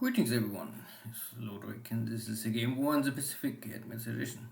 Greetings everyone, it's Lodrik and this is a Game War in the Pacific Advanced Edition.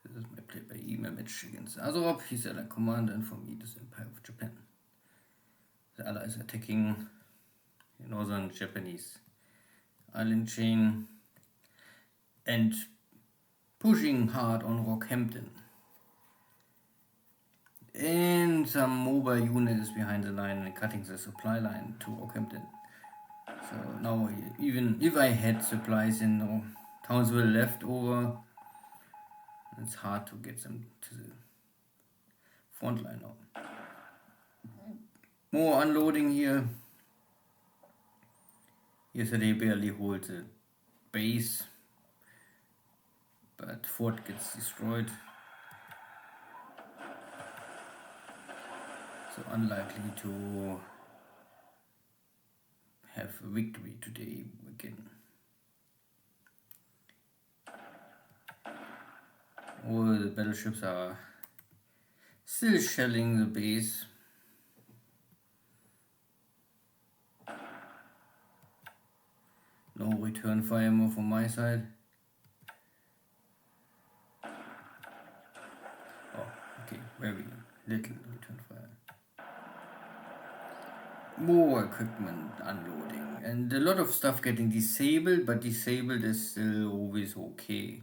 This is my play-by-email match against AsuRob. He's Allied Commander and for me this Empire of Japan. The Allies attacking the northern Japanese island chain and pushing hard on Rockhampton. And some mobile units behind the line and cutting the supply line to Rockhampton. So now, even if I had supplies in Townsville left over, it's hard to get them to the front line now. More unloading here. Yesterday barely hold the base, but fort gets destroyed. So unlikely to have a victory today again. All the battleships are still shelling the base. No return fire more from my side. Oh, okay, very little return fire. More equipment unloading and a lot of stuff getting disabled, but disabled is still always okay.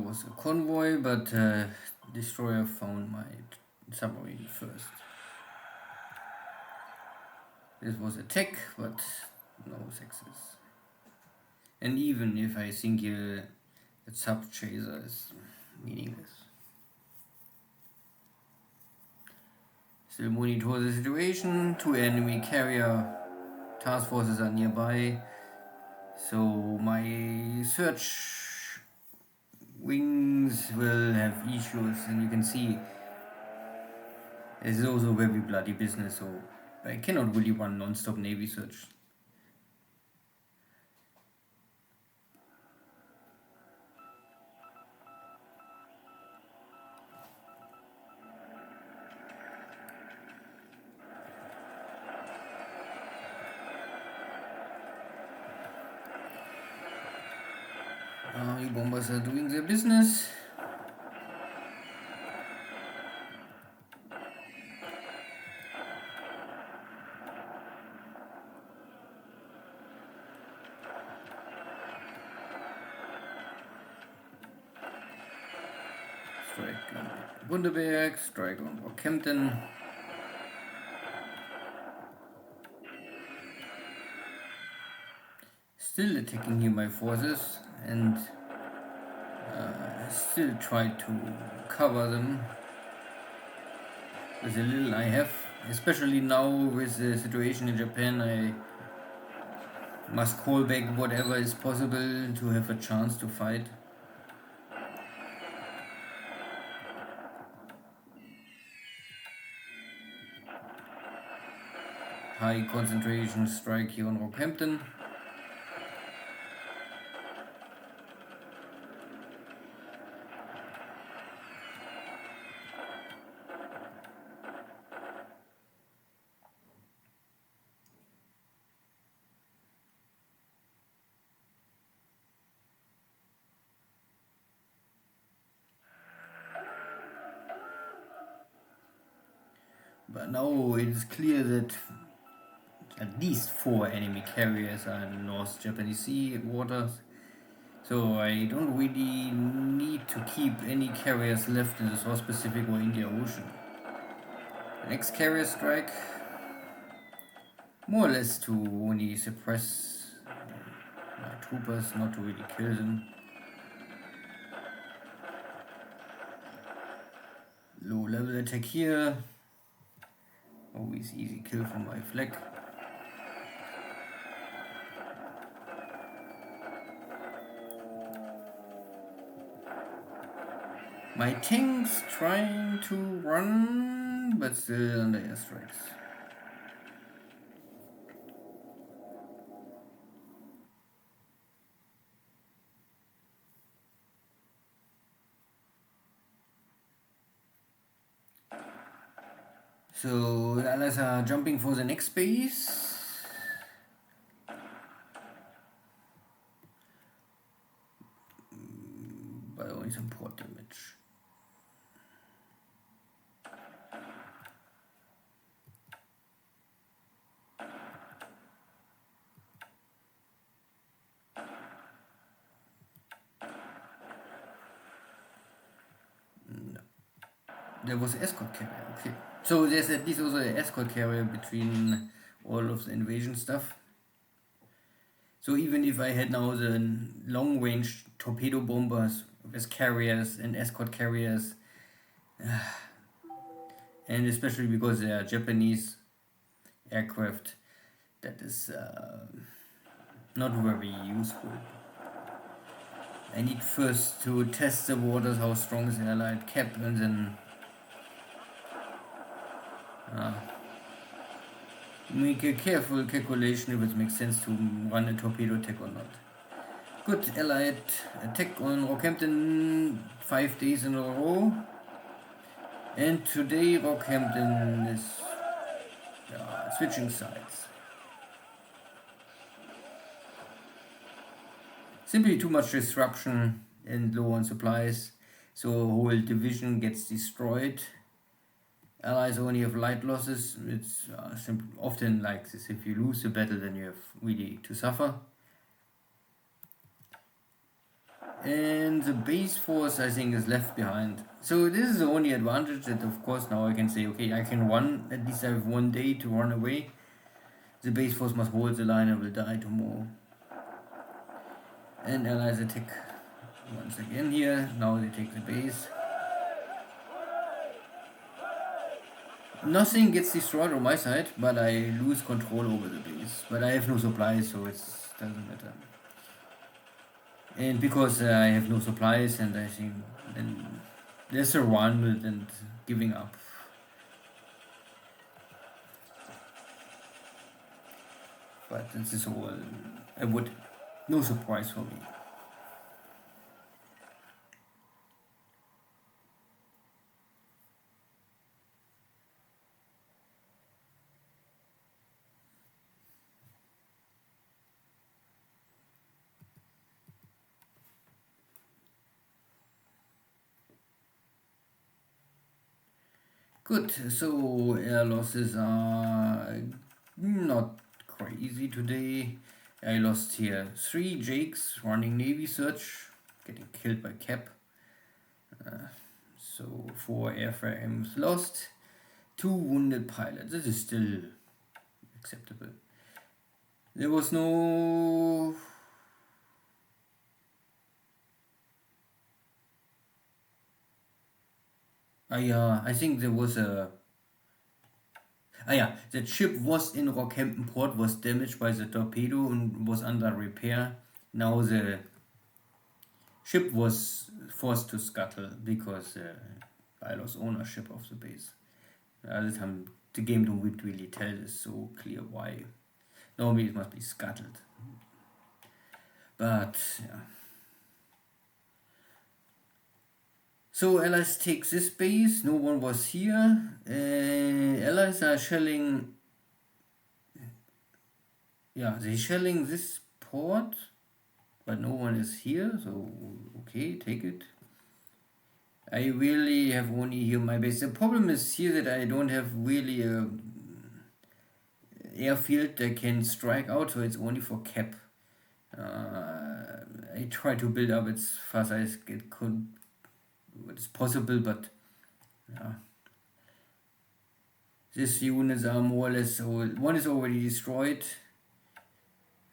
Was a convoy, but destroyer found my submarine first. This was attack, but no success. And even if I think a sub chaser is meaningless. Still monitor the situation. 2 enemy carrier task forces are nearby, so my search wings will have issues, and you can see this is also very bloody business, so I cannot really run non-stop navy search. Bombers are doing their business. Strike on Bundaberg, strike on Rockhampton. Still attacking here my forces and still try to cover them with the little I have. Especially now with the situation in Japan, I must call back whatever is possible to have a chance to fight. High concentration strike here on Rockhampton. But now it is clear that at least 4 enemy carriers are in the North Japanese Sea waters, so I don't really need to keep any carriers left in the South Pacific or Indian Ocean. The next carrier strike, more or less to only suppress my troopers, not to really kill them. Low level I'll attack here. Always easy kill from my flag. My tank's trying to run, but still under airstrikes. So the allies are jumping for the next base. But only some port damage. No. There was an escort carrier, okay. So there's at least also an escort carrier between all of the invasion stuff. So even if I had now the long-range torpedo bombers with carriers and escort carriers, and especially because they are Japanese aircraft, that is not very useful. I need first to test the waters, how strong is the allied cap, and then make a careful calculation if it makes sense to run a torpedo attack or not. Good allied attack on Rockhampton 5 days in a row. And today Rockhampton is switching sides. Simply too much disruption and low on supplies, so a whole division gets destroyed. Allies only have light losses. It's often like this. If you lose the battle, then you have really to suffer. And the base force, I think, is left behind. So this is the only advantage, that of course now I can say, okay, I can run, at least I have 1 day to run away. The base force must hold the line and will die tomorrow. And allies attack once again here. Now they take the base. Nothing gets destroyed on my side, but I lose control over the base. But I have no supplies, so it doesn't matter. And because I have no supplies, and I think then there's a run and giving up. But this is all, no surprise for me. Good, so air losses are not crazy today. I lost here 3 Jakes running Navy search, getting killed by Cap. So 4 airframes lost, 2 wounded pilots. This is still acceptable. There was no... yeah, I think there was a... that ship was in Rockhampton port, was damaged by the torpedo and was under repair. Now the ship was forced to scuttle because I lost ownership of the base. Other time the game don't really tell us so clear why. Normally it must be scuttled. But yeah. So Allies take this base, no one was here. Allies are shelling... Yeah, they're shelling this port, but no one is here, so okay, take it. I really have only here my base. The problem is here that I don't have really a airfield that can strike out, so it's only for Cap. I try to build up as fast as it could. It's possible, but yeah. These units are more or less old. One is already destroyed.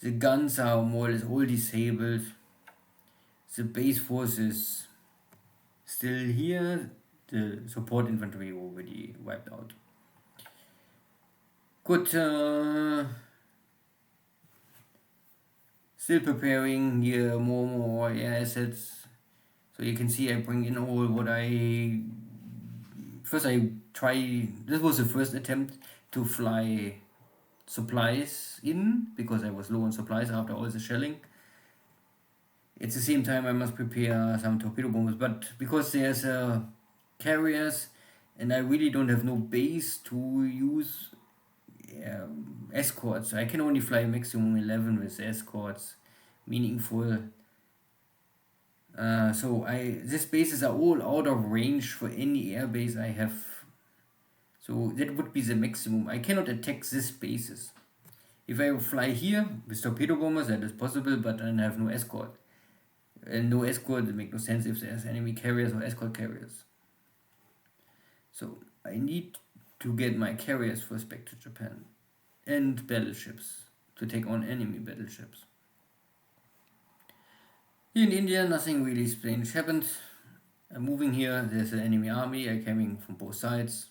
The guns are more or less all disabled. The base force is still here. the support infantry already wiped out. Good. Still preparing here more air assets. So you can see I bring in all what I... First I try... This was the first attempt to fly supplies in, because I was low on supplies after all the shelling. At the same time I must prepare some torpedo bombers, but because there's carriers and I really don't have no base to use escorts. I can only fly maximum 11 with escorts, meaningful. So these bases are all out of range for any air base I have. So that would be the maximum. I cannot attack these bases. If I fly here with torpedo bombers, that is possible, but I have no escort. And no escort, it makes no sense if there's enemy carriers or escort carriers. So I need to get my carriers first back to Japan. And battleships, to take on enemy battleships. Here in India, nothing really strange happened. I'm moving here, there's an enemy army, I'm coming from both sides.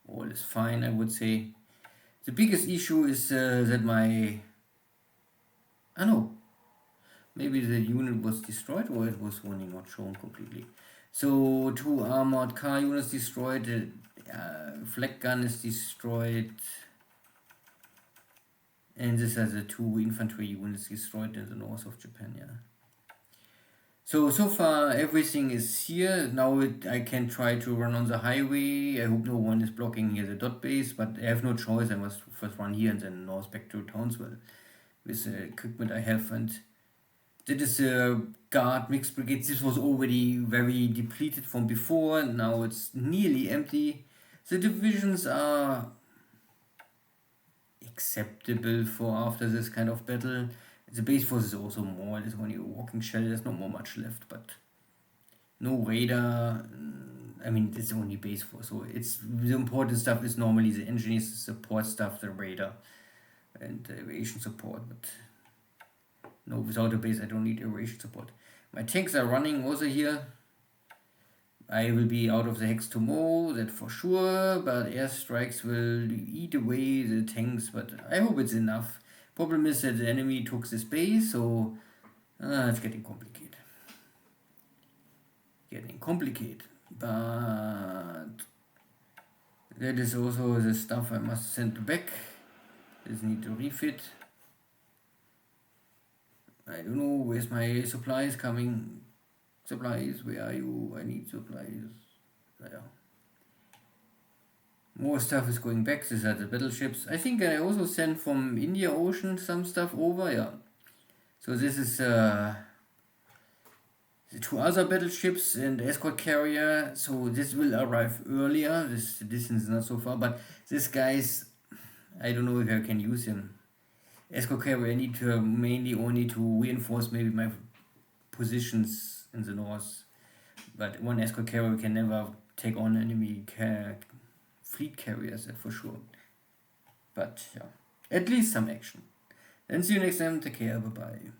All is fine, I would say. The biggest issue is that my... maybe the unit was destroyed, or it was only not shown completely. So 2 armored car units destroyed, the flak gun is destroyed, and this has the 2 infantry units destroyed in the north of Japan, yeah. So far everything is here. Now I can try to run on the highway. I hope no one is blocking here the dot base, but I have no choice. I must first run here and then north back to Townsville with the equipment I have. And that is a guard mixed brigade. This was already very depleted from before. Now it's nearly empty. The divisions are acceptable for after this kind of battle. The base force is also more, there's only a walking shell, there's not more much left, but no radar. I mean, it's only base force, so it's the important stuff is normally the engineers, the support stuff, the radar and the aviation support, but no, without a base I don't need aviation support. My tanks are running also here. I will be out of the hex tomorrow, that for sure, but airstrikes will eat away the tanks, but I hope it's enough. Problem is that the enemy took this base, so it's getting complicated. But that is also the stuff I must send back. This need to refit. I don't know, where's my supplies coming? Supplies, where are you? I need supplies. There. More stuff is going back. These are the battleships. I think I also sent from India Ocean some stuff over, yeah. So this is the 2 other battleships and escort carrier. So this will arrive earlier. The distance is not so far, but this guy's, I don't know if I can use him. Escort carrier, I need to mainly only to reinforce maybe my positions in the north. But one escort carrier can never take on enemy fleet carriers, that for sure. But yeah, at least some action. Then see you next time. Take care. Bye bye.